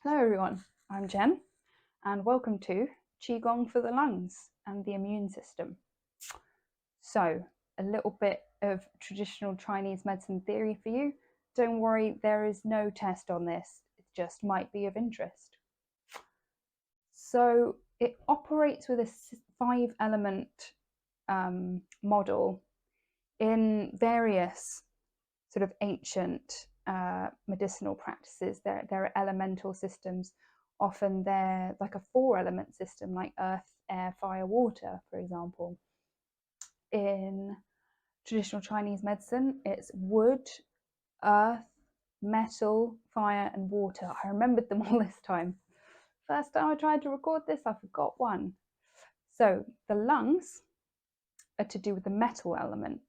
Hello everyone, I'm Jen and welcome to Qigong for the lungs and the immune system. So, a little bit of traditional Chinese medicine theory for you. Don't worry, there is no test on this, it just might be of interest. So, it operates with a 5-element model in various sort of ancient medicinal practices. There are elemental systems. Often they're like a 4-element system, like earth, air, fire, water, for example. In traditional Chinese medicine, it's wood, earth, metal, fire, and water. I remembered them all this time. First time I tried to record this, I forgot one. So the lungs are to do with the metal element.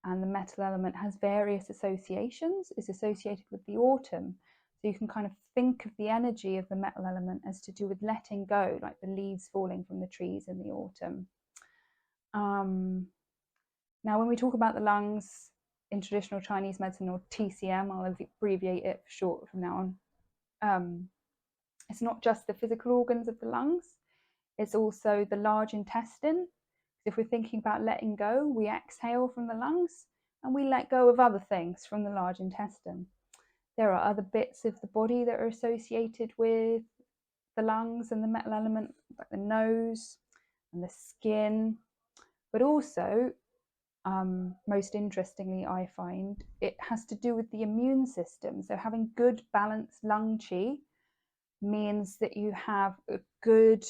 And the metal element has various associations. It's associated with the autumn. So you can kind of think of the energy of the metal element as to do with letting go, like the leaves falling from the trees in the autumn. Now, when we talk about the lungs in traditional Chinese medicine, or TCM, I'll abbreviate it for short from now on, it's not just the physical organs of the lungs, it's also the large intestine. If we're thinking about letting go, we exhale from the lungs and we let go of other things from the large intestine. There are other bits of the body that are associated with the lungs and the metal element, like the nose and the skin, but also, most interestingly, I find it has to do with the immune system. So having good balanced lung qi means that you have a good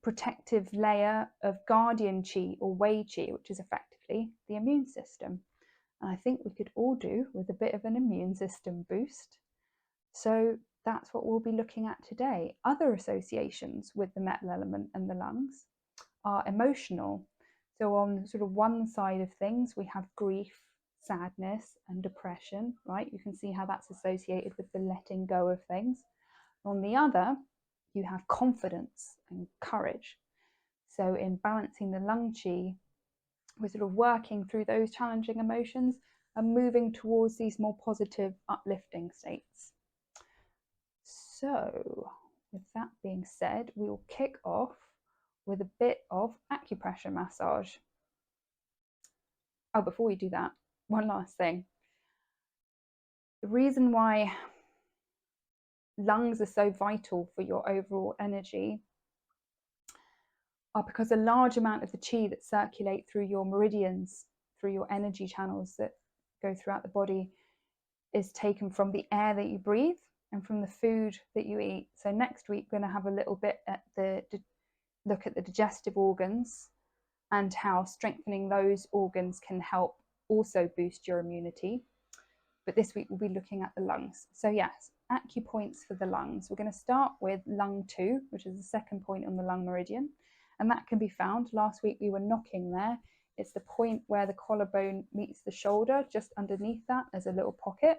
protective layer of guardian qi or wei qi, which is effectively the immune system. And I think we could all do with a bit of an immune system boost. So that's what we'll be looking at today. Other associations with the metal element and the lungs are emotional. So on sort of one side of things, we have grief, sadness, and depression, right? You can see how that's associated with the letting go of things. On the other, you have confidence and courage. So in balancing the lung qi, we're sort of working through those challenging emotions and moving towards these more positive, uplifting states. So with that being said, we will kick off with a bit of acupressure massage. Oh, before we do that, one last thing. The reason why lungs are so vital for your overall energy are because a large amount of the qi that circulate through your meridians, through your energy channels that go throughout the body, is taken from the air that you breathe and from the food that you eat. So next week we're going to have a little bit at the look at the digestive organs and how strengthening those organs can help also boost your immunity. But this week we'll be looking at the lungs. So yes, acupoints for the lungs. We're going to start with lung 2, which is the second point on the lung meridian. And that can be found, last week we were knocking there. It's the point where the collarbone meets the shoulder, just underneath that there's a little pocket.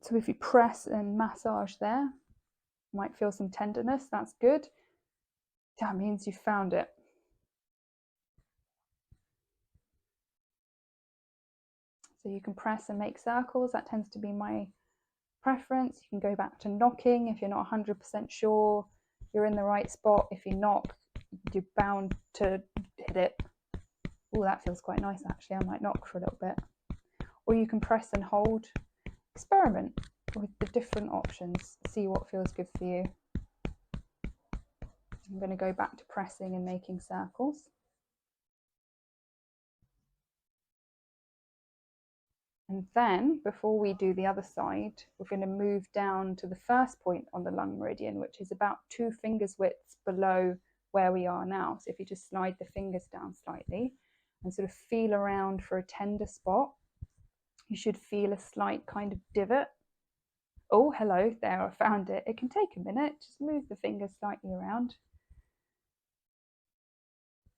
So if you press and massage there, you might feel some tenderness, that's good. That means you found it. So you can press and make circles, that tends to be my preference. You can go back to knocking if you're not 100% sure you're in the right spot. If you knock, you're bound to hit it. Oh, that feels quite nice actually. I might knock for a little bit. Or you can press and hold. Experiment with the different options. See what feels good for you. I'm going to go back to pressing and making circles. And then, before we do the other side, we're going to move down to the first point on the lung meridian, which is about 2 fingers widths below where we are now. So if you just slide the fingers down slightly and sort of feel around for a tender spot, you should feel a slight kind of divot. Oh, hello, there, I found it. It can take a minute. Just move the fingers slightly around.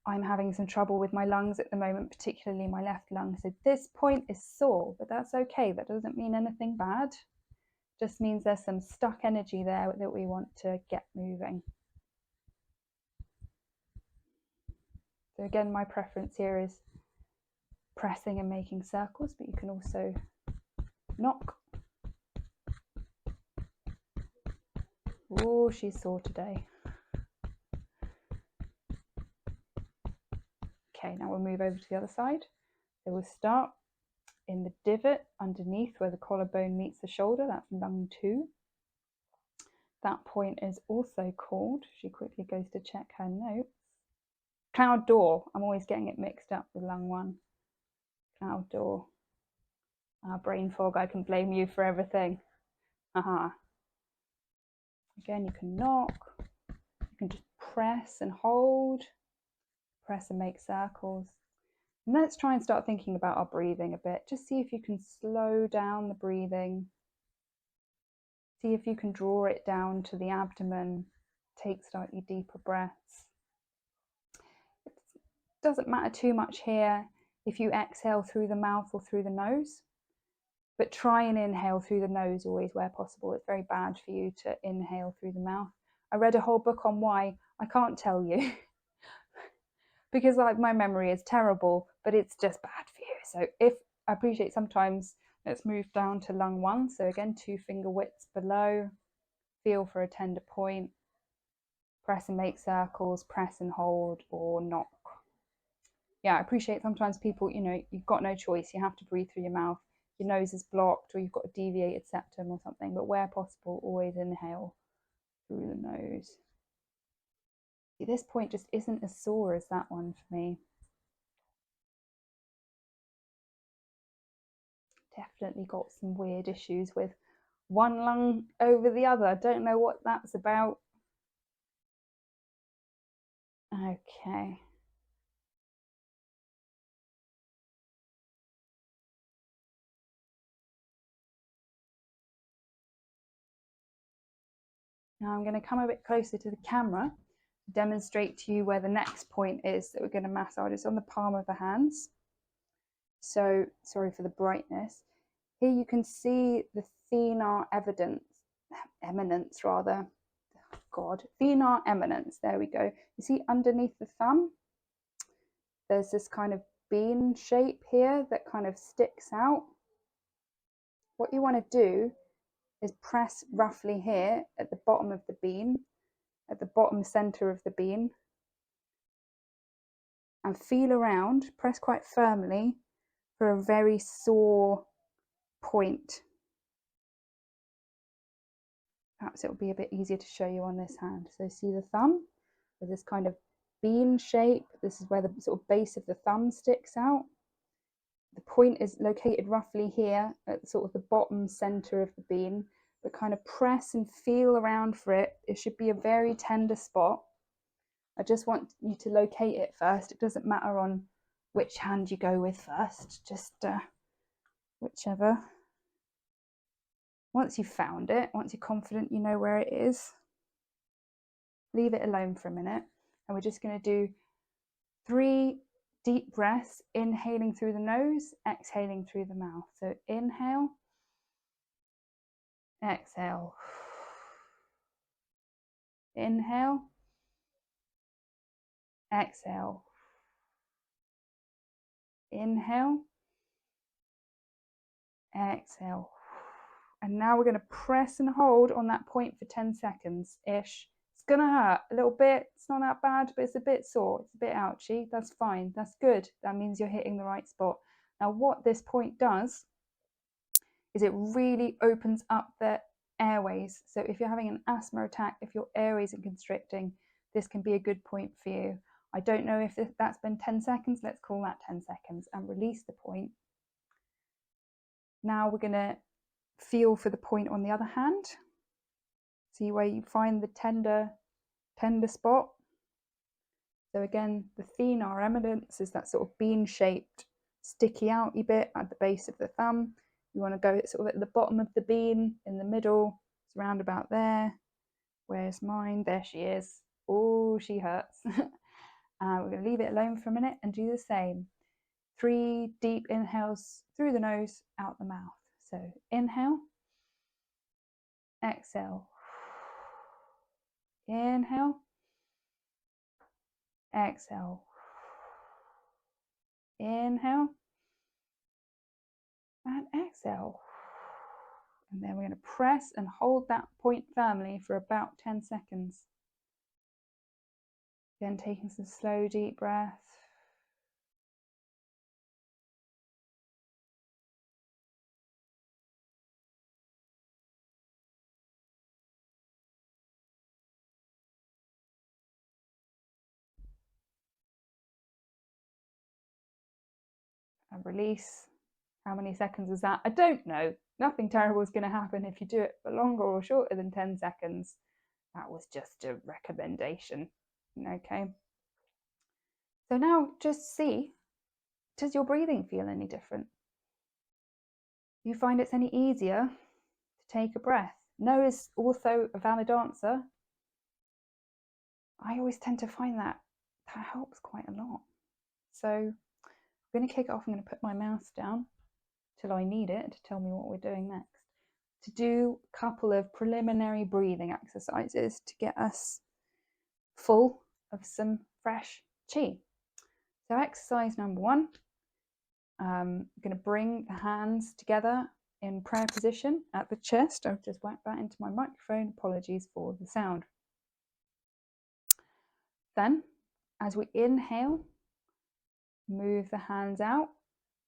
I'm having some trouble with my lungs at the moment, particularly my left lung. So this point is sore, but that's okay. That doesn't mean anything bad. Just means there's some stuck energy there that we want to get moving. So again, my preference here is pressing and making circles, but you can also knock. Oh, she's sore today. Okay, now we'll move over to the other side. So we'll start in the divot underneath where the collarbone meets the shoulder. That's lung 2. That point is also called, she quickly goes to check her notes, cloud door. I'm always getting it mixed up with lung 1. Cloud door. Brain fog, I can blame you for everything. Again, you can knock, you can just press and hold, press and make circles. And let's try and start thinking about our breathing a bit. Just see if you can slow down the breathing. See if you can draw it down to the abdomen. Take slightly deeper breaths. It doesn't matter too much here if you exhale through the mouth or through the nose, but try and inhale through the nose always where possible. It's very bad for you to inhale through the mouth. I read a whole book on why. I can't tell you because my memory is terrible, but it's just bad for you. So if I appreciate sometimes, let's move down to lung 1. So again, 2 finger widths below. Feel for a tender point. Press and make circles, press and hold, or knock. Yeah, I appreciate sometimes people, you've got no choice. You have to breathe through your mouth. Your nose is blocked or you've got a deviated septum or something, but where possible, always inhale through the nose. See, this point just isn't as sore as that one for me. Definitely got some weird issues with one lung over the other. Don't know what that's about. Okay. Now I'm going to come a bit closer to the camera to demonstrate to you where the next point is that we're going to massage. It's on the palm of the hands. So, sorry for the brightness. Here you can see the thenar eminence rather. God, thenar eminence. There we go. You see underneath the thumb, there's this kind of bean shape here that kind of sticks out. What you want to do is press roughly here at the bottom of the bean, at the bottom center of the bean, and feel around, press quite firmly for a very sore point. Perhaps it'll be a bit easier to show you on this hand. So see the thumb with this kind of bean shape. This is where the sort of base of the thumb sticks out. The point is located roughly here at sort of the bottom center of the bean, but kind of press and feel around for it. It should be a very tender spot. I just want you to locate it first. It doesn't matter on which hand you go with first, just whichever. Once you've found it, once you're confident you know where it is, leave it alone for a minute. And we're just going to do 3 deep breaths, inhaling through the nose, exhaling through the mouth. So inhale, exhale, inhale, exhale, inhale, exhale. And now we're going to press and hold on that point for 10 seconds-ish. It's going to hurt a little bit. It's not that bad, but it's a bit sore. It's a bit ouchy. That's fine. That's good. That means you're hitting the right spot. Now, what this point does is it really opens up the airways. So if you're having an asthma attack, if your airways are constricting, this can be a good point for you. I don't know if that's been 10 seconds. Let's call that 10 seconds and release the point. Now we're going to feel for the point on the other hand. See where you find the tender spot. So again, the thenar eminence is that sort of bean-shaped, sticky outy bit at the base of the thumb. You want to go sort of at the bottom of the bean, in the middle. It's around about there. Where's mine? There she is. Oh, she hurts. We're going to leave it alone for a minute and do the same. 3 deep inhales through the nose, out the mouth. So inhale, exhale, inhale, exhale, inhale, and exhale. And then we're going to press and hold that point firmly for about 10 seconds. Again, taking some slow, deep breaths. And release. How many seconds is that? I don't know. Nothing terrible is going to happen if you do it for longer or shorter than 10 seconds. That was just a recommendation. Okay. So now just see, does your breathing feel any different? Do you find it's any easier to take a breath? No is also a valid answer. I always tend to find that helps quite a lot. So I'm going to kick it off. I'm going to put my mouse down till I need it to tell me what we're doing next. To do a couple of preliminary breathing exercises to get us full of some fresh chi. So exercise number 1, I'm going to bring the hands together in prayer position at the chest. I've just whacked that into my microphone. Apologies for the sound. Then, as we inhale, move the hands out,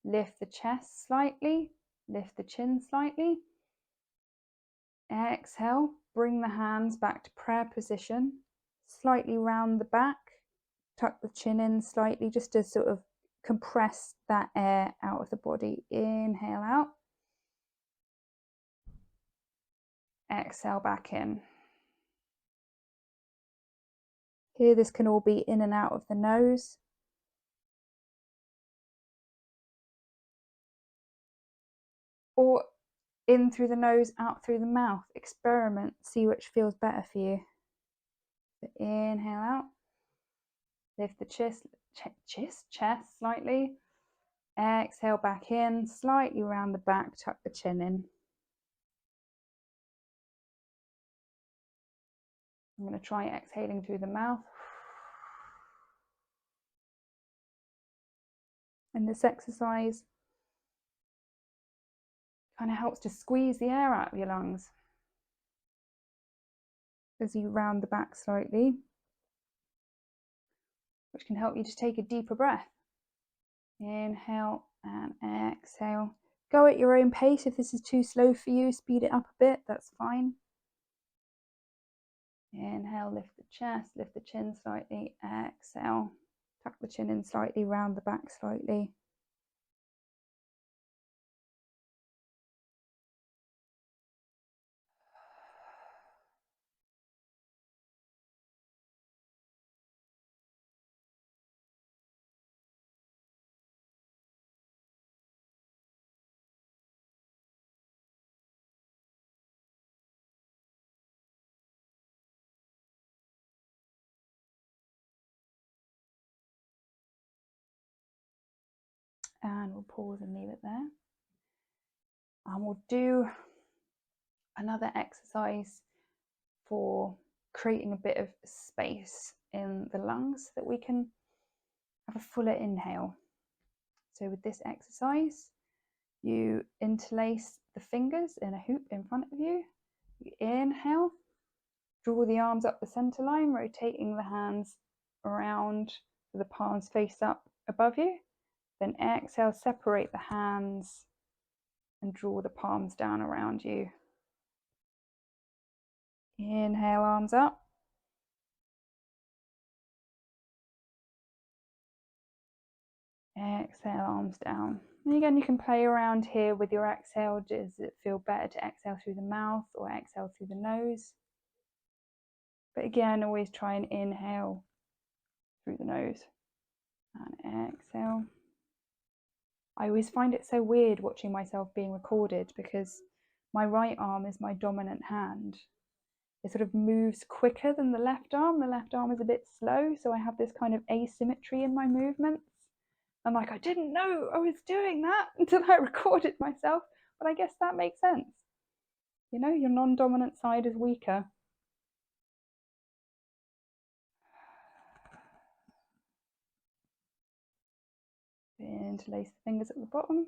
lift the chest slightly, lift the chin slightly. Exhale, bring the hands back to prayer position, slightly round the back, tuck the chin in slightly just to sort of compress that air out of the body. Inhale out. Exhale back in. Here, this can all be in and out of the nose. Or in through the nose, out through the mouth. Experiment, see which feels better for you. So inhale out. Lift the chest slightly. Exhale back in, slightly round the back, tuck the chin in. I'm going to try exhaling through the mouth. And this exercise kind of helps to squeeze the air out of your lungs as you round the back slightly, which can help you to take a deeper breath. Inhale and exhale. Go at your own pace. If this is too slow for you, speed it up a bit, that's fine. Inhale, lift the chest, lift the chin slightly. Exhale, tuck the chin in slightly, round the back slightly. And we'll pause and leave it there. And we'll do another exercise for creating a bit of space in the lungs so that we can have a fuller inhale. So with this exercise, you interlace the fingers in a hoop in front of you. You inhale, draw the arms up the center line, rotating the hands around so the palms face up above you. Then exhale, separate the hands and draw the palms down around you. Inhale, arms up. Exhale, arms down. And again, you can play around here with your exhale. Does it feel better to exhale through the mouth or exhale through the nose? But again, always try and inhale through the nose and exhale. I always find it so weird watching myself being recorded because my right arm is my dominant hand. It sort of moves quicker than the left arm. The left arm is a bit slow, so I have this kind of asymmetry in my movements. I'm like, I didn't know I was doing that until I recorded myself, but I guess that makes sense. You know, your non-dominant side is weaker. Interlace the fingers at the bottom.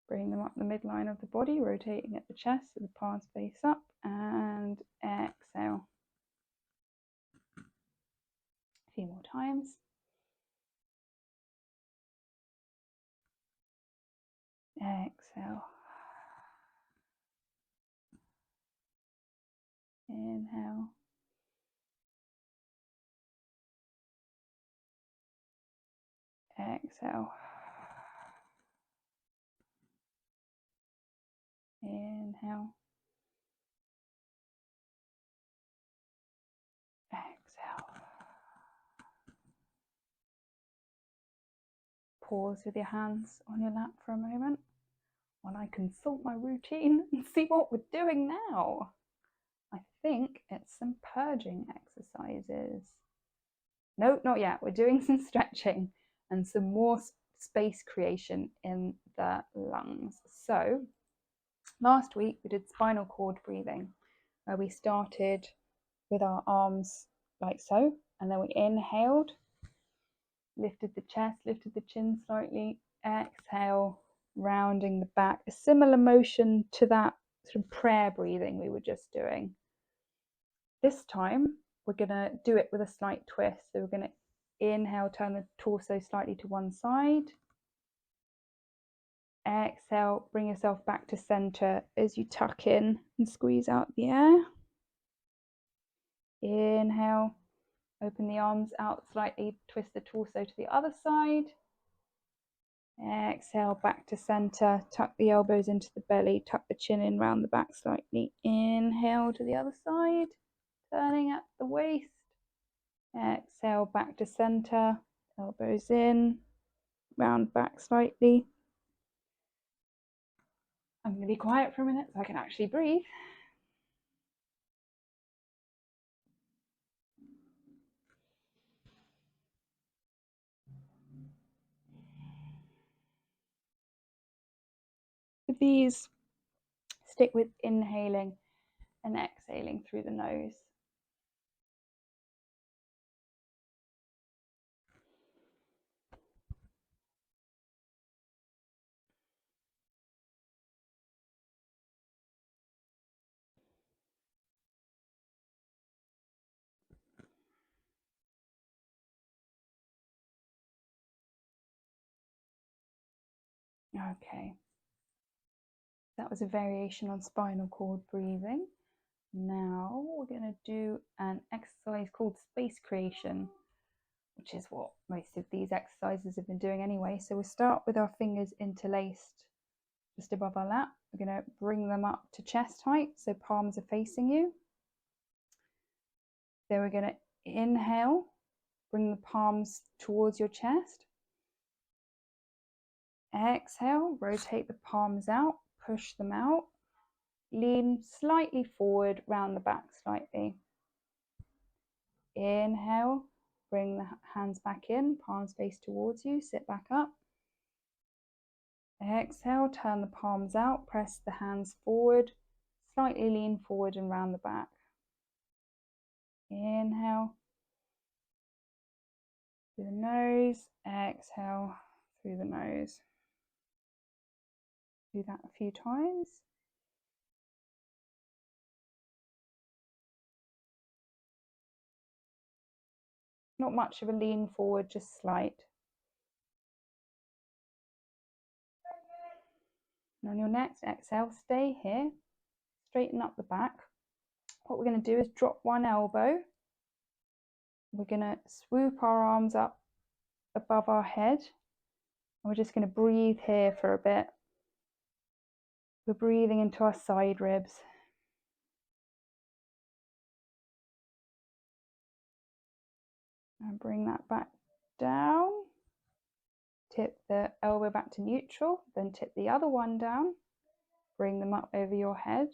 Bring them up the midline of the body, rotating at the chest so the palms face up, and exhale. A few more times. Exhale. Inhale. Exhale. Inhale. Exhale. Pause with your hands on your lap for a moment while I consult my routine and see what we're doing now. I think it's some purging exercises. No, not yet. We're doing some stretching and some more space creation in the lungs. So last week we did spinal cord breathing, where we started with our arms like so, and then we inhaled, lifted the chest, lifted the chin slightly, exhale, rounding the back. A similar motion to that sort of prayer breathing we were just doing. This time we're going to do it with a slight twist. So we're going to inhale, turn the torso slightly to one side. Exhale, bring yourself back to center as you tuck in and squeeze out the air. Inhale, open the arms out slightly, twist the torso to the other side. Exhale, back to center, tuck the elbows into the belly, tuck the chin in round the back slightly. Inhale to the other side, turning at the waist. Exhale, back to center, elbows in, round back slightly. I'm going to be quiet for a minute so I can actually breathe. With these, stick with inhaling and exhaling through the nose. Okay, that was a variation on spinal cord breathing. Now we're going to do an exercise called space creation, which is what most of these exercises have been doing anyway. So we'll start with our fingers interlaced just above our lap. We're going to bring them up to chest height, so palms are facing you. Then we're going to inhale, bring the palms towards your chest. Exhale, rotate the palms out, push them out. Lean slightly forward, round the back slightly. Inhale, bring the hands back in, palms face towards you, sit back up. Exhale, turn the palms out, press the hands forward, slightly lean forward and round the back. Inhale through the nose, exhale through the nose. Do that a few times. Not much of a lean forward, just slight. And on your next exhale, stay here, straighten up the back. What we're going to do is drop one elbow. We're going to swoop our arms up above our head. And we're just going to breathe here for a bit. We're breathing into our side ribs. And bring that back down. Tip the elbow back to neutral, then tip the other one down. Bring them up over your head.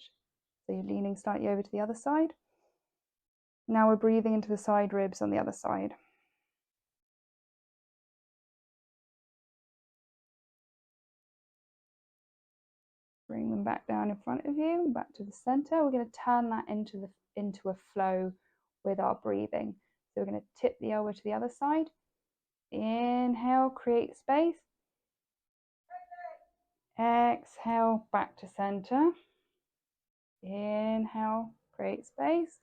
So you're leaning slightly over to the other side. Now we're breathing into the side ribs on the other side. Bring them back down in front of you, back to the center. We're going to turn that into a flow with our breathing. So we're going to tip the elbow to the other side. Inhale, create space. Exhale, back to center. Inhale, create space.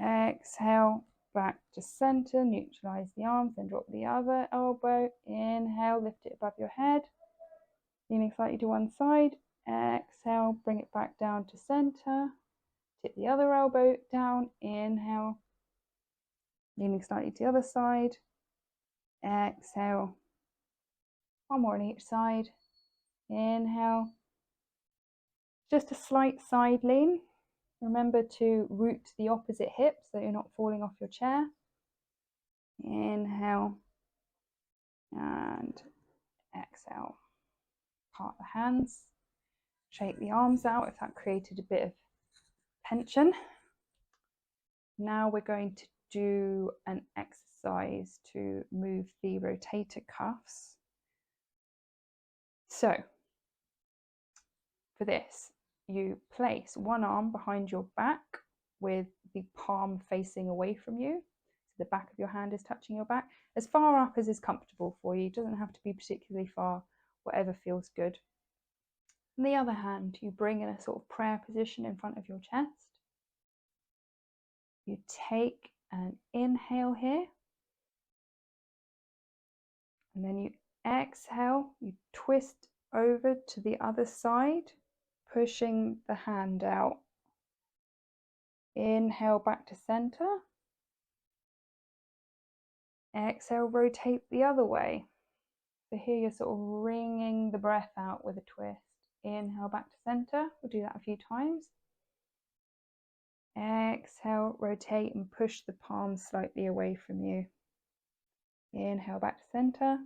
Exhale, back to center, neutralize the arms, then drop the other elbow. Inhale, lift it above your head, leaning slightly to one side. Exhale, bring it back down to center. Tip the other elbow down. Inhale, leaning slightly to the other side. Exhale, one more on each side. Inhale, just a slight side lean. Remember to root the opposite hip so you're not falling off your chair. Inhale and exhale. Part the hands, shake the arms out if that created a bit of tension. Now we're going to do an exercise to move the rotator cuffs. So for this, you place one arm behind your back with the palm facing away from you. So the back of your hand is touching your back, as far up as is comfortable for you. It doesn't have to be particularly far, whatever feels good. On the other hand, you bring in a sort of prayer position in front of your chest. You take an inhale here, and then you exhale, you twist over to the other side, pushing the hand out. Inhale back to center. Exhale, rotate the other way. So here you're sort of wringing the breath out with a twist. Inhale back to center. We'll do that a few times. Exhale, rotate and push the palms slightly away from you. Inhale back to center.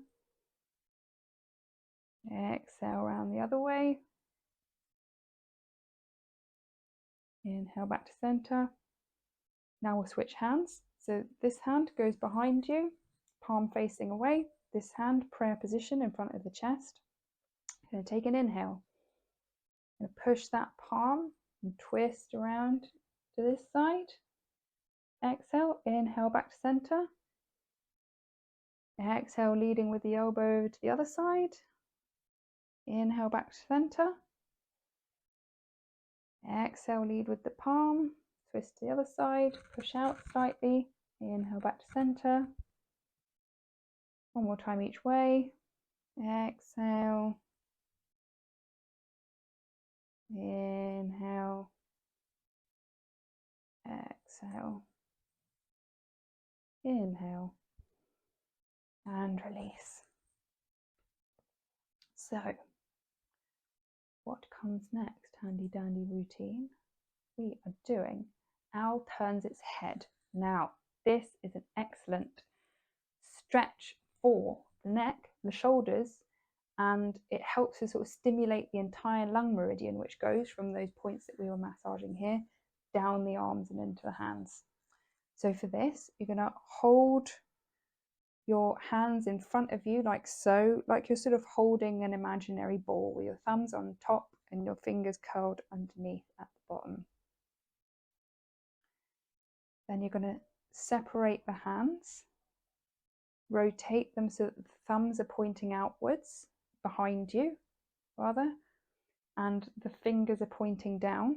Exhale around the other way. Inhale back to center. Now we'll switch hands. So this hand goes behind you, palm facing away. This hand, prayer position in front of the chest. I'm going to take an inhale. I'm going to push that palm and twist around to this side. Exhale, inhale back to center. Exhale, leading with the elbow over to the other side. Inhale back to center. Exhale, lead with the palm. Twist to the other side, push out slightly. Inhale back to center. One more time each way. Exhale. Inhale. Exhale. Inhale. And release. So, what comes next? Handy dandy routine. We are doing owl turns its head. Now, this is an excellent stretch for the neck, the shoulders, and it helps to sort of stimulate the entire lung meridian, which goes from those points that we were massaging here down the arms and into the hands. So for this, you're going to hold your hands in front of you like so, like you're sort of holding an imaginary ball with your thumbs on top and your fingers curled underneath at the bottom. Then you're going to separate the hands, rotate them so that the thumbs are pointing outwards, behind you rather, and the fingers are pointing down.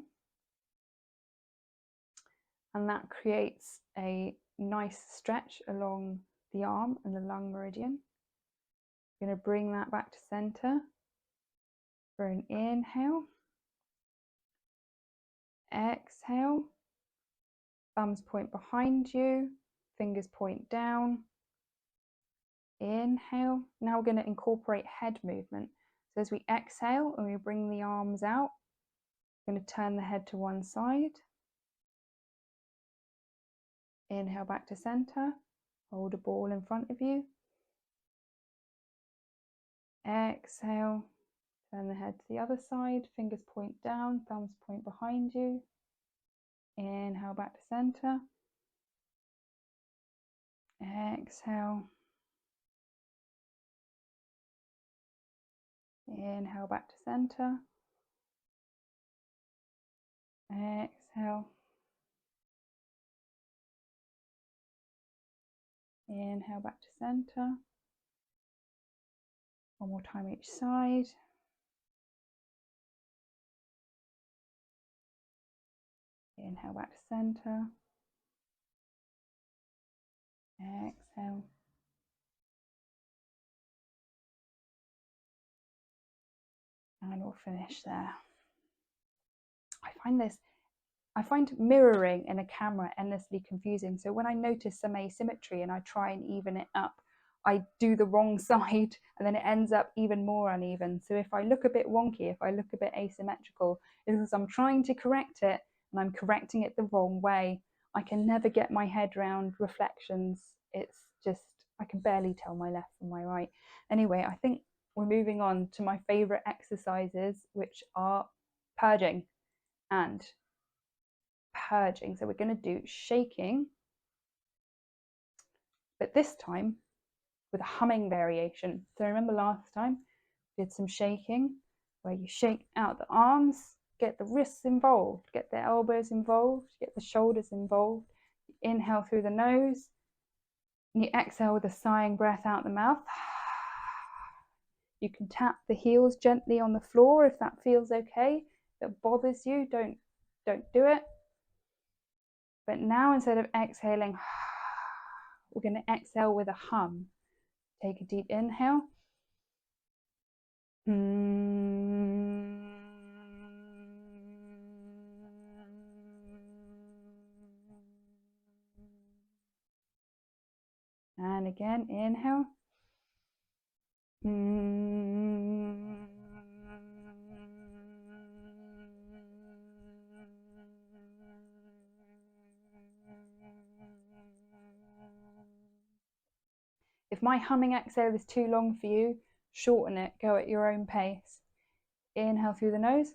And that creates a nice stretch along the arm and the lung meridian. You're going to bring that back to center for an inhale. Exhale. Thumbs point behind you, fingers point down. Inhale. Now we're going to incorporate head movement. So as we exhale and we bring the arms out, we're going to turn the head to one side. Inhale back to center. Hold a ball in front of you. Exhale. Turn the head to the other side. Fingers point down, thumbs point behind you. Inhale back to center. Exhale. Inhale back to center. Exhale. Inhale back to center. One more time each side. Inhale back to center. Exhale. And we'll finish there. I find mirroring in a camera endlessly confusing. So when I notice some asymmetry and I try and even it up, I do the wrong side and then it ends up even more uneven. So if I look a bit wonky, if I look a bit asymmetrical, it's because I'm trying to correct it and I'm correcting it the wrong way. I can never get my head around reflections. It's just, I can barely tell my left from my right. Anyway, I think we're moving on to my favorite exercises, which are purging and purging. So we're going to do shaking, but this time with a humming variation. So remember last time we did some shaking where you shake out the arms, get the wrists involved, get the elbows involved, get the shoulders involved. You inhale through the nose and you exhale with a sighing breath out the mouth. You can tap the heels gently on the floor if that feels okay. If it bothers you, don't do it. But now instead of exhaling, we're going to exhale with a hum. Take a deep inhale. And again, inhale. If my humming exhale is too long for you, shorten it, go at your own pace. Inhale through the nose.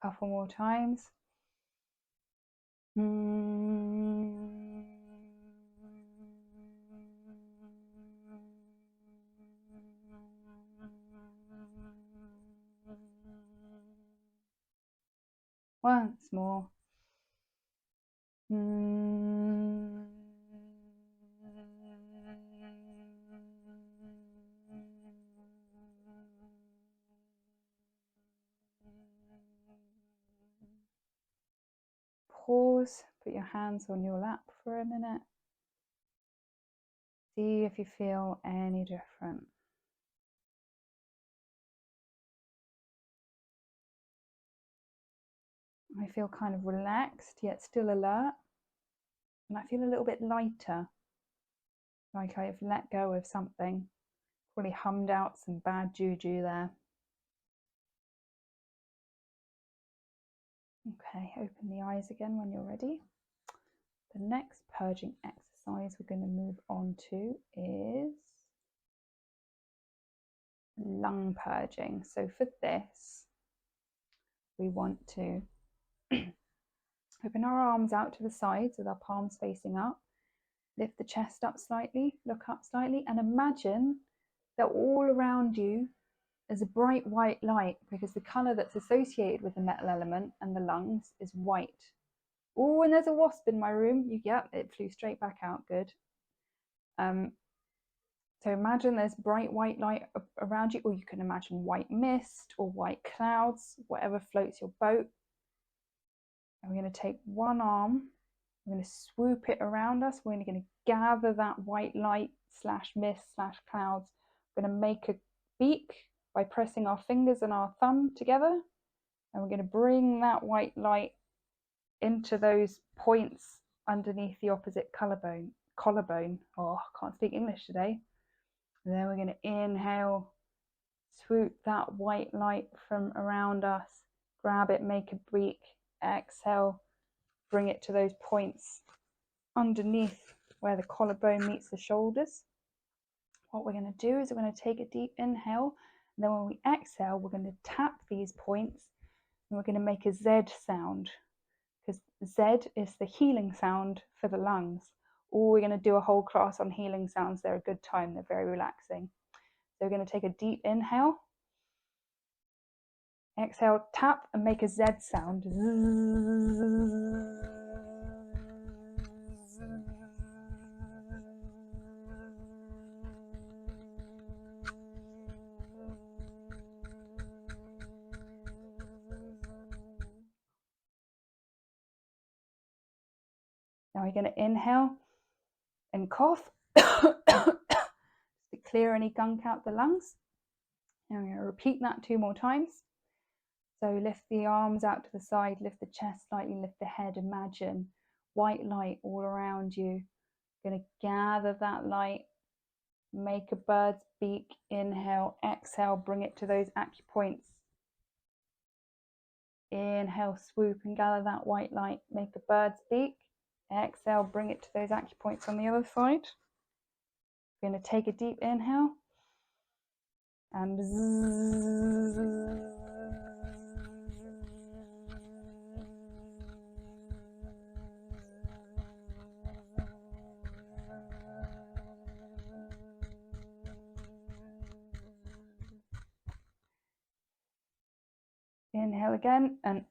Couple more times. Once more. Pause, put your hands on your lap for a minute. See if you feel any different. I feel kind of relaxed, yet still alert. And I feel a little bit lighter, like I've let go of something. Probably hummed out some bad juju there. Okay, open the eyes again when you're ready. The next purging exercise we're going to move on to is lung purging. So for this, we want to open our arms out to the sides with our palms facing up, lift the chest up slightly, look up slightly, and imagine that all around you is a bright white light, because the colour that's associated with the metal element and the lungs is white. Oh, and there's a wasp in my room. Yep, it flew straight back out. Good. So imagine there's bright white light around you, or you can imagine white mist or white clouds, whatever floats your boat. And we're going to take one arm, we're going to swoop it around us. We're going to gather that white light slash mist slash clouds. We're going to make a beak by pressing our fingers and our thumb together. And we're going to bring that white light into those points underneath the opposite collarbone. Oh, I can't speak English today. And then we're going to inhale, swoop that white light from around us, grab it, make a beak, exhale, bring it to those points underneath where the collarbone meets the shoulders. What we're going to do is we're going to take a deep inhale, and then when we exhale, we're going to tap these points and we're going to make a Z sound, because Z is the healing sound for the lungs. Or we're going to do a whole class on healing sounds. They're a good time, they're very relaxing. So we're going to take a deep inhale. Exhale, tap and make a Z sound. Now we're going to inhale and cough to clear any gunk out the lungs. And we're going to repeat that 2 more times. So lift the arms out to the side, lift the chest slightly, lift the head. Imagine white light all around you. Going to gather that light, make a bird's beak. Inhale, exhale, bring it to those acupoints. Inhale, swoop and gather that white light, make a bird's beak. Exhale, bring it to those acupoints on the other side. We're going to take a deep inhale and inhale again and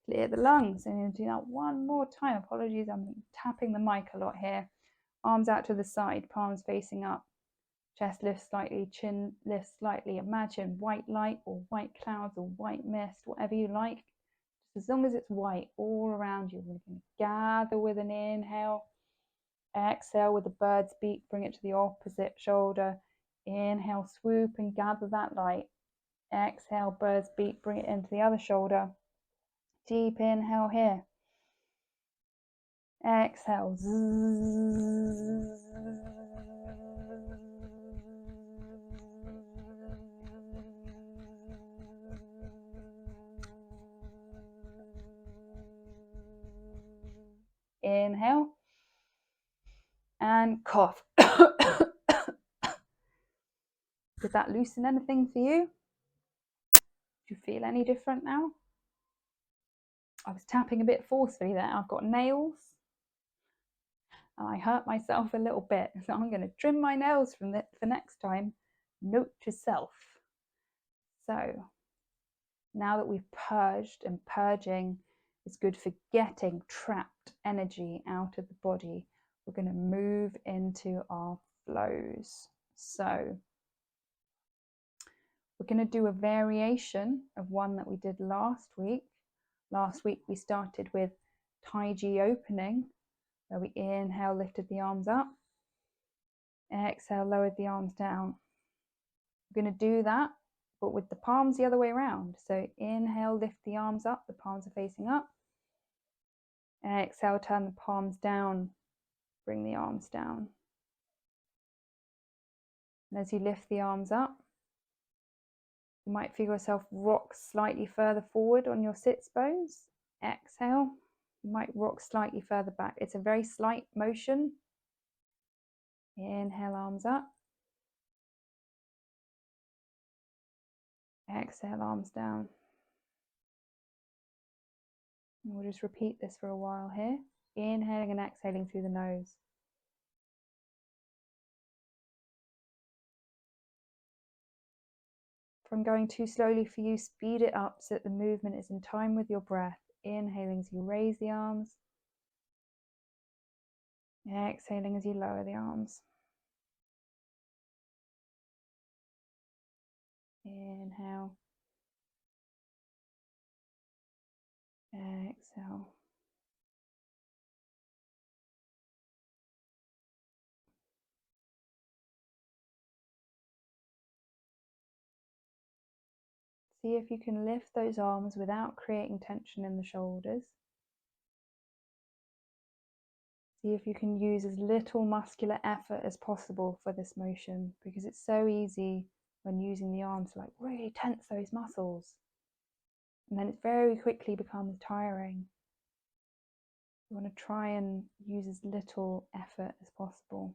clear the lungs. I'm going to do that 1 more time. Apologies, I'm tapping the mic a lot here. Arms out to the side, palms facing up. Chest lifts slightly, chin lifts slightly. Imagine white light or white clouds or white mist, whatever you like. Just as long as it's white all around you. We're going to gather with an inhale. Exhale with a bird's beak, bring it to the opposite shoulder. Inhale, swoop and gather that light. Exhale, bird's beak, bring it into the other shoulder. Deep inhale here. Exhale. Inhale and cough. Did that loosen anything for you? Do you feel any different now? I was tapping a bit forcefully there. I've got nails and I hurt myself a little bit, so I'm going to trim my nails for next time. Note to self. So now that we've purged, and purging is good for getting trapped energy out of the body, we're going to move into our flows. So we're going to do a variation of one that we did last week. Last week we started with Tai Chi opening, where we inhale, lifted the arms up, exhale, lowered the arms down. We're going to do that, but with the palms the other way around. So inhale, lift the arms up, the palms are facing up. Exhale, turn the palms down, bring the arms down. And as you lift the arms up, you might feel yourself rock slightly further forward on your sits bones. Exhale, you might rock slightly further back. It's a very slight motion. Inhale, arms up. Exhale, arms down. And we'll just repeat this for a while here. Inhaling and exhaling through the nose. If I'm going too slowly for you, speed it up so that the movement is in time with your breath. Inhaling as you raise the arms. Exhaling as you lower the arms. Inhale. Exhale. See if you can lift those arms without creating tension in the shoulders. See if you can use as little muscular effort as possible for this motion, because it's so easy when using the arms to really tense those muscles. And then it very quickly becomes tiring. You want to try and use as little effort as possible.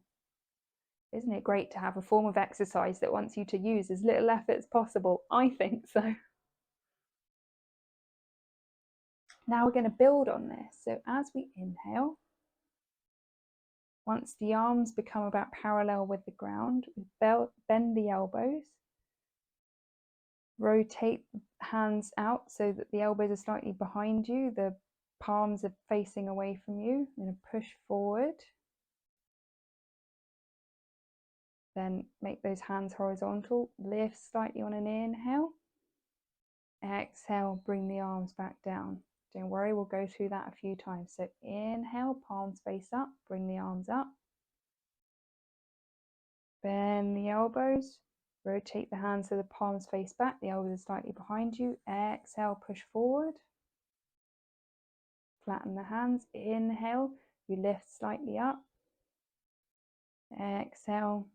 Isn't it great to have a form of exercise that wants you to use as little effort as possible? I think so. Now we're going to build on this. So as we inhale, Once the arms become about parallel with the ground, bend the elbows. Rotate the hands out so that the elbows are slightly behind you. The palms are facing away from you. I'm going to push forward. Then make those hands horizontal. Lift slightly on an inhale. Exhale, bring the arms back down. Don't worry, we'll go through that a few times. So inhale, palms face up, bring the arms up. Bend the elbows. Rotate the hands so the palms face back, the elbows are slightly behind you. Exhale, push forward. Flatten the hands. Inhale, you lift slightly up. Exhale,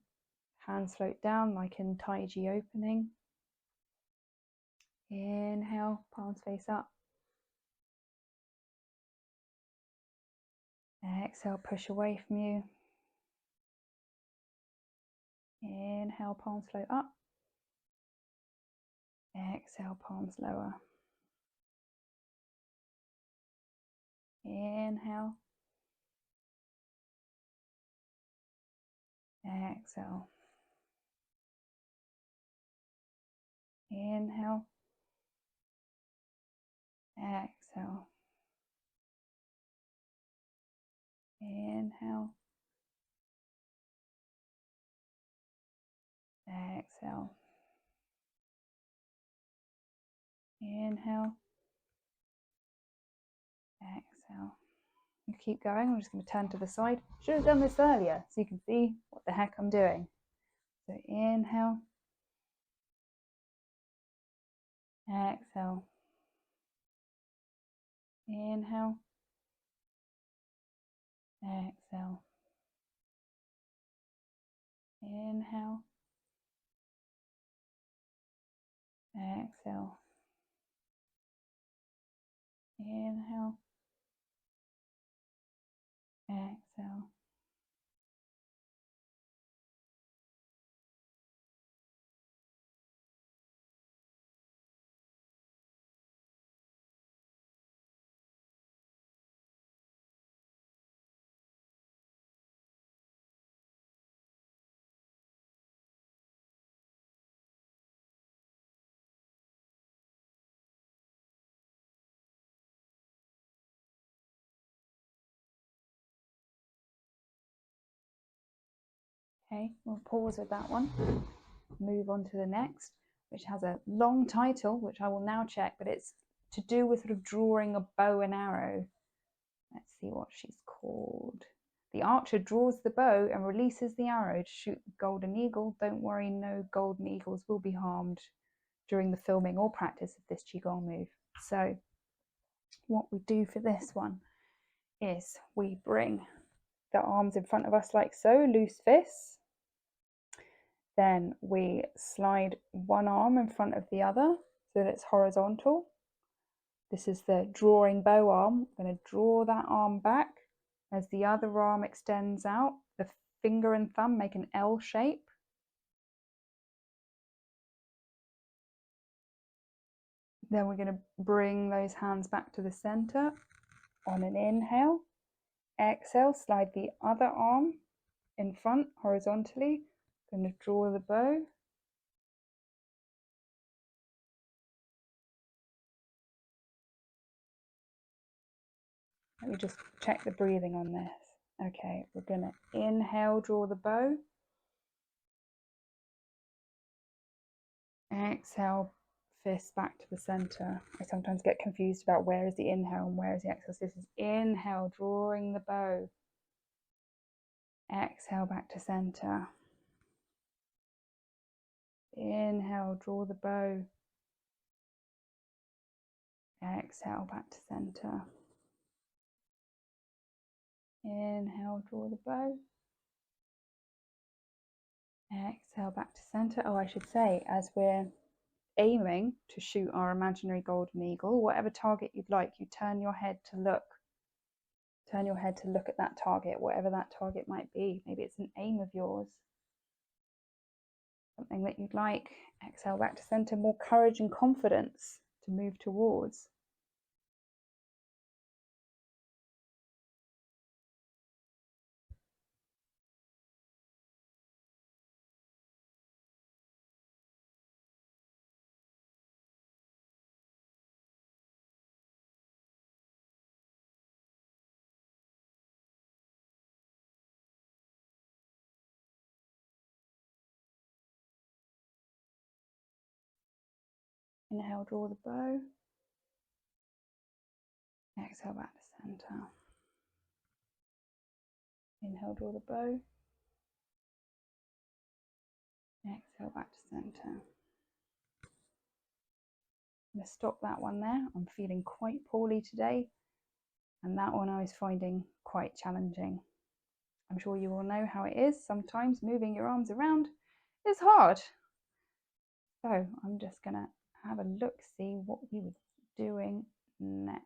hands float down like in Tai Chi opening. Inhale, palms face up. Exhale, push away from you. Inhale, palms float up. Exhale, palms lower. Inhale. Exhale. Inhale. Exhale. Inhale. Exhale. Inhale. Exhale. You keep going. I'm just going to turn to the side. Should have done this earlier so you can see what the heck I'm doing. So inhale. Exhale. Inhale. Exhale. Inhale. Exhale. Inhale. Exhale. Okay, we'll pause with that one. Move on to the next, which has a long title, which I will now check, but it's to do with sort of drawing a bow and arrow. Let's see what she's called. The archer draws the bow and releases the arrow to shoot the golden eagle. Don't worry, no golden eagles will be harmed during the filming or practice of this Qigong move. So what we do for this one is we bring the arms in front of us like so, loose fists. Then we slide one arm in front of the other so that it's horizontal. This is the drawing bow arm. I'm going to draw that arm back as the other arm extends out. The finger and thumb make an L shape. Then we're going to bring those hands back to the center on an inhale. Exhale, slide the other arm in front horizontally. Going to draw the bow. Let me just check the breathing on this. Okay, we're going to inhale, draw the bow. Exhale, fist back to the center. I sometimes get confused about where is the inhale and where is the exhale. So this is inhale, drawing the bow. Exhale, back to center. Inhale, draw the bow. Exhale, back to center. Inhale, draw the bow. Exhale, back to center. Oh, I should say, as we're aiming to shoot our imaginary golden eagle, whatever target you'd like, you turn your head to look. Turn your head to look at that target, whatever that target might be. Maybe it's an aim of yours. Something that you'd like. Exhale, back to center. More courage and confidence to move towards. Inhale, draw the bow. Exhale, back to center. Inhale, draw the bow. Exhale, back to center. I'm going to stop that one there. I'm feeling quite poorly today, and that one I was finding quite challenging. I'm sure you all know how it is. Sometimes moving your arms around is hard. So I'm just going to have a look, see what we were doing next.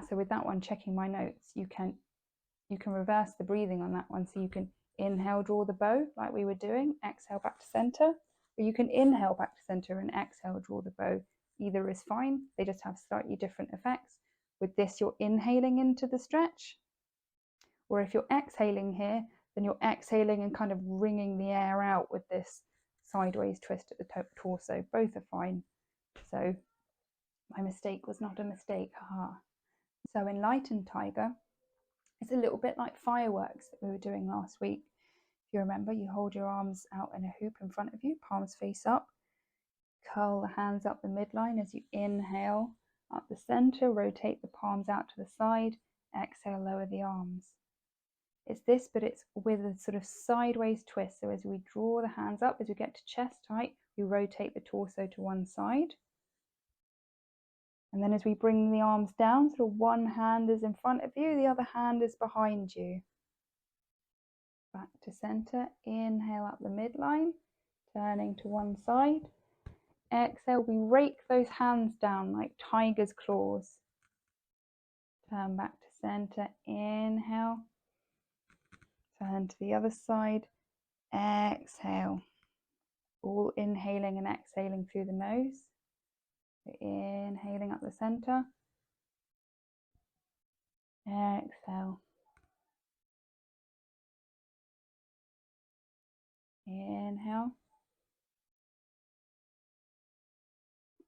So with that one, checking my notes, you can reverse the breathing on that one. So you can inhale, draw the bow like we were doing, exhale back to center, or you can inhale back to center and exhale, draw the bow. Either is fine. They just have slightly different effects. With this, you're inhaling into the stretch, or if you're exhaling here, then you're exhaling and kind of wringing the air out with this sideways twist at the torso. Both are fine. So my mistake was not a mistake. So enlightened tiger, it's a little bit like fireworks that we were doing last week. If you remember, you hold your arms out in a hoop in front of you, palms face up, curl the hands up the midline as you inhale up the center, rotate the palms out to the side, exhale, lower the arms. It's this, but it's with a sort of sideways twist. So as we draw the hands up, as we get to chest height, we rotate the torso to one side. And then as we bring the arms down, sort of one hand is in front of you, the other hand is behind you. Back to center, inhale up the midline, turning to one side. Exhale, we rake those hands down like tiger's claws. Turn back to center, inhale. Turn to the other side, exhale. All inhaling and exhaling through the nose. Inhaling up the center. Exhale. Inhale.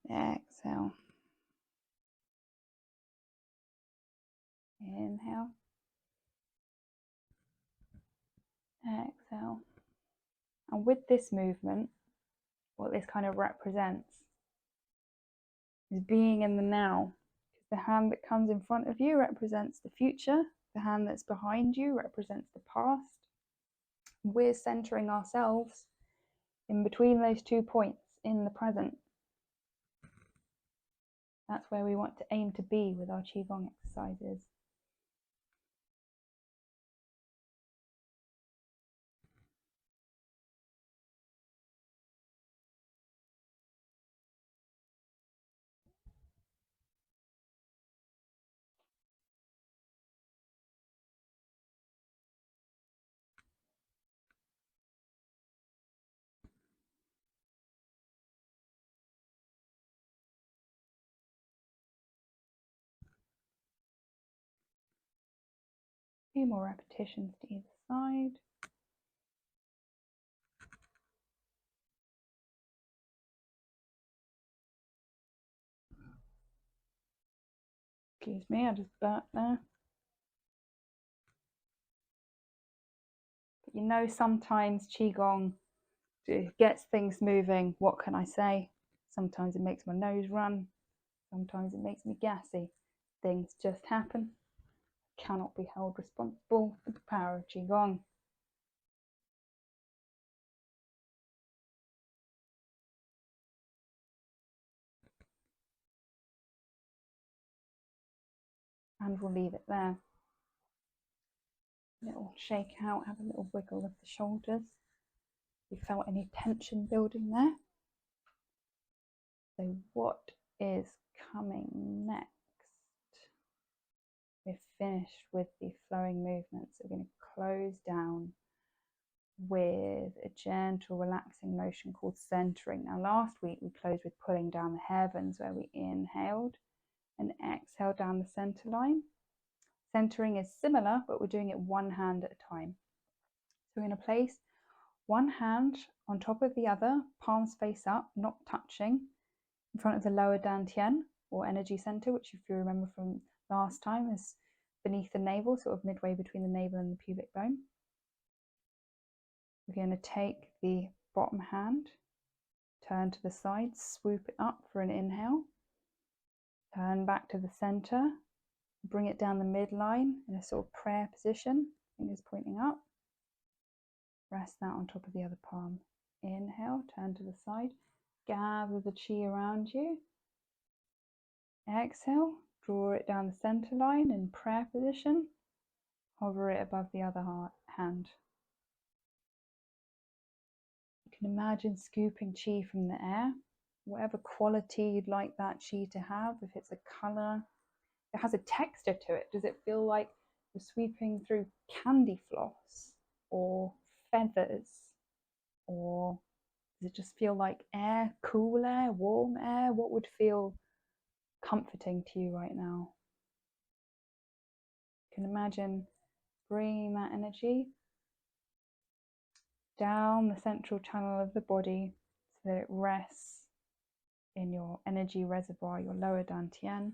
Exhale. Inhale. Exhale. And with this movement, what this kind of represents is being in the now. The hand that comes in front of you represents the future. The hand that's behind you represents the past. We're centering ourselves in between those 2 points in the present. That's where we want to aim to be with our Qigong exercises. A few more repetitions to either side. Excuse me, I just burped there. But you know, sometimes Qigong gets things moving. What can I say? Sometimes it makes my nose run. Sometimes it makes me gassy. Things just happen. Cannot be held responsible for the power of Qigong. And we'll leave it there. A little shake out, have a little wiggle of the shoulders. If you felt any tension building there. So what is coming next? We're finished with the flowing movements. We're going to close down with a gentle relaxing motion called centering. Now last week we closed with pulling down the heavens, where we inhaled and exhaled down the center line. Centering is similar, but we're doing it one hand at a time. So we're going to place one hand on top of the other, palms face up, not touching, in front of the lower dantian or energy center, which if you remember from last time is beneath the navel, sort of midway between the navel and the pubic bone. We're going to take the bottom hand. Turn to the side, swoop it up for an inhale. Turn back to the center. Bring it down the midline in a sort of prayer position, fingers pointing up. Rest that on top of the other palm. Inhale, turn to the side. Gather the chi around you. Exhale, draw it down the center line in prayer position. Hover it above the other hand. You can imagine scooping chi from the air, whatever quality you'd like that chi to have. If it's a color, it has a texture to it. Does it feel like you're sweeping through candy floss or feathers? Or does it just feel like air, cool air, warm air? What would feel comforting to you right now? You can imagine bringing that energy down the central channel of the body so that it rests in your energy reservoir, your lower dantian.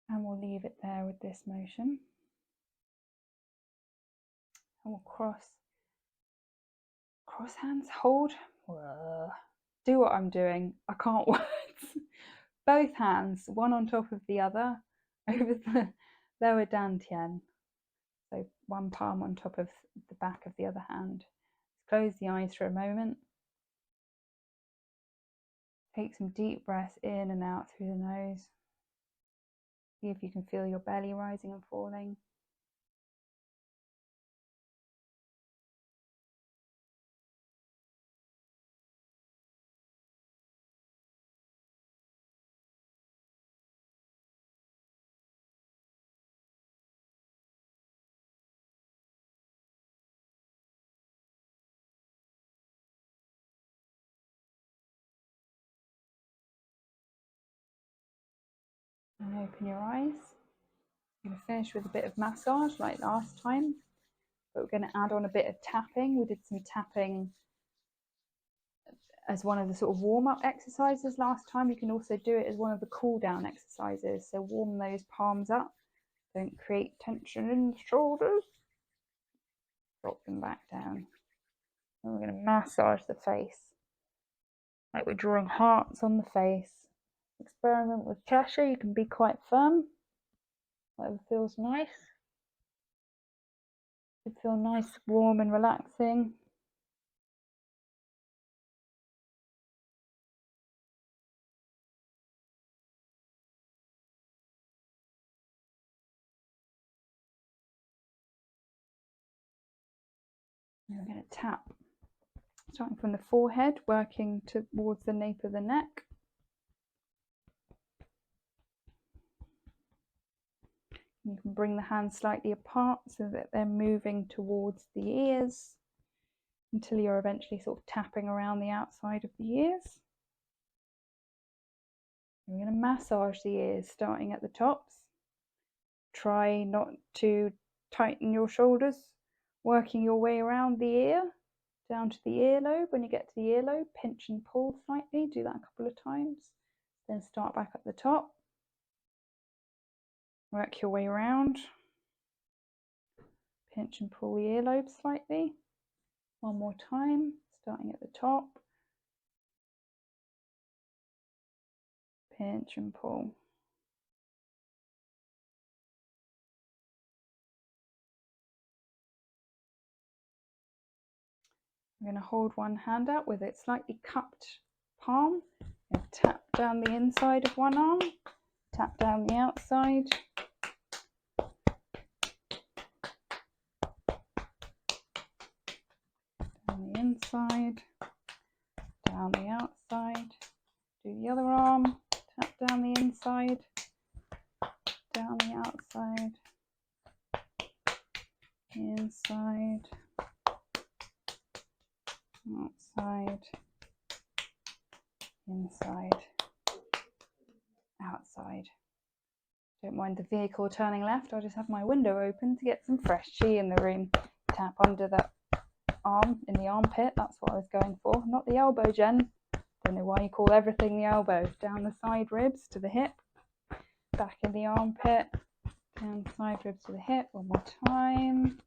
And we'll leave it there with this motion. And we'll cross hands, hold. Do what I'm doing. I can't words. Both hands, one on top of the other, over the lower dantian. So one palm on top of the back of the other hand. Close the eyes for a moment. Take some deep breaths in and out through the nose. See if you can feel your belly rising and falling. And open your eyes. I'm going to finish with a bit of massage like last time, but we're going to add on a bit of tapping. We did some tapping as one of the sort of warm-up exercises last time. You can also do it as one of the cool-down exercises. So warm those palms up. Don't create tension in the shoulders. Drop them back down. And we're going to massage the face. Like we're drawing hearts on the face. Experiment with pressure. You can be quite firm. Whatever feels nice. It feel nice, warm and relaxing. And we're going to tap, starting from the forehead, working towards the nape of the neck. You can bring the hands slightly apart so that they're moving towards the ears until you're eventually sort of tapping around the outside of the ears. We're going to massage the ears starting at the tops. Try not to tighten your shoulders, working your way around the ear, down to the earlobe. When you get to the earlobe, pinch and pull slightly. Do that a couple of times. Then start back at the top. Work your way around. Pinch and pull the earlobe slightly. One more time, starting at the top. Pinch and pull. I'm going to hold one hand out with it slightly cupped palm. And tap down the inside of one arm. Tap down the outside. Down the inside. Down the outside. Do the other arm. Tap down the inside. Down the outside. Inside. Outside. Inside. Don't mind the vehicle turning left. I'll just have my window open to get some fresh qi in the room. Tap under the arm, in the armpit. That's what I was going for. Not the elbow, Jen. Don't know why you call everything the elbow. Down the side ribs to the hip. Back in the armpit. Down the side ribs to the hip. One more time.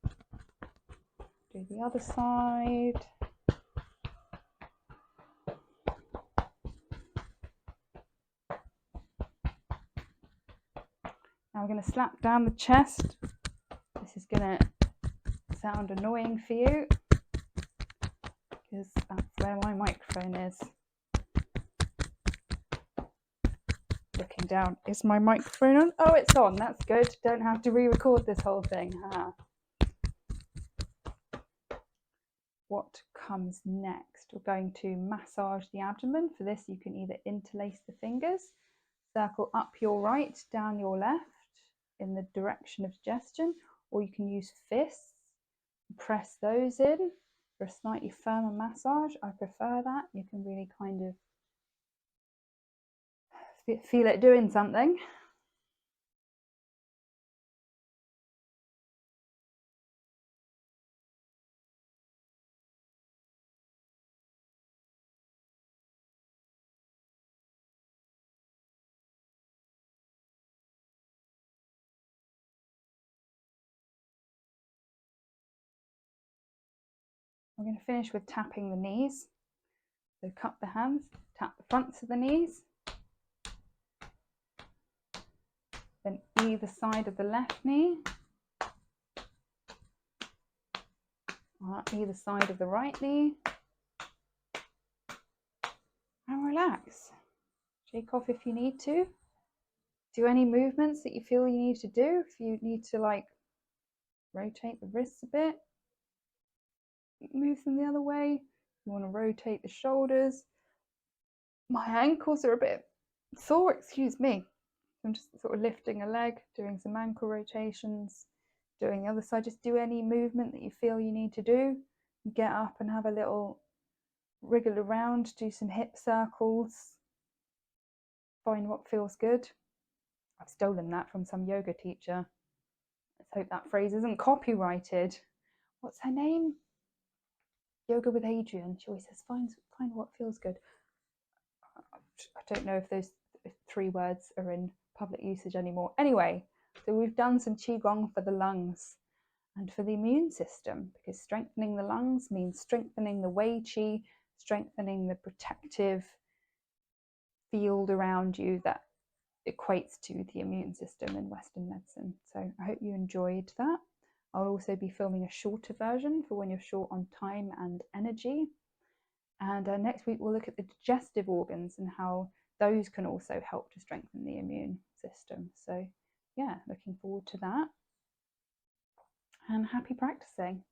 Do the other side. Now we're going to slap down the chest. This is going to sound annoying for you because that's where my microphone is. Looking down. Is my microphone on? Oh, it's on. That's good. Don't have to re-record this whole thing. What comes next? We're going to massage the abdomen. For this, you can either interlace the fingers, circle up your right, down your left in the direction of suggestion, or you can use fists, press those in for a slightly firmer massage. I prefer that. You can really kind of feel it doing something. I'm going to finish with tapping the knees. So cup the hands, tap the fronts of the knees, then either side of the left knee, either side of the right knee, and relax. Shake off if you need to. Do any movements that you feel you need to do. If you need to like rotate the wrists a bit, move them the other way. You want to rotate the shoulders. My ankles are a bit sore, excuse me. I'm just sort of lifting a leg, doing some ankle rotations, doing the other side. Just do any movement that you feel you need to do. Get up and have a little wriggle around, do some hip circles. Find what feels good. I've stolen that from some yoga teacher. Let's hope that phrase isn't copyrighted. What's her name? Yoga with Adrian. She always says, find what feels good. I don't know if those 3 words are in public usage anymore. Anyway, so we've done some Qigong for the lungs and for the immune system, because strengthening the lungs means strengthening the Wei Qi, strengthening the protective field around you that equates to the immune system in Western medicine. So I hope you enjoyed that. I'll also be filming a shorter version for when you're short on time and energy. And next week we'll look at the digestive organs and how those can also help to strengthen the immune system. So yeah, looking forward to that. And happy practicing.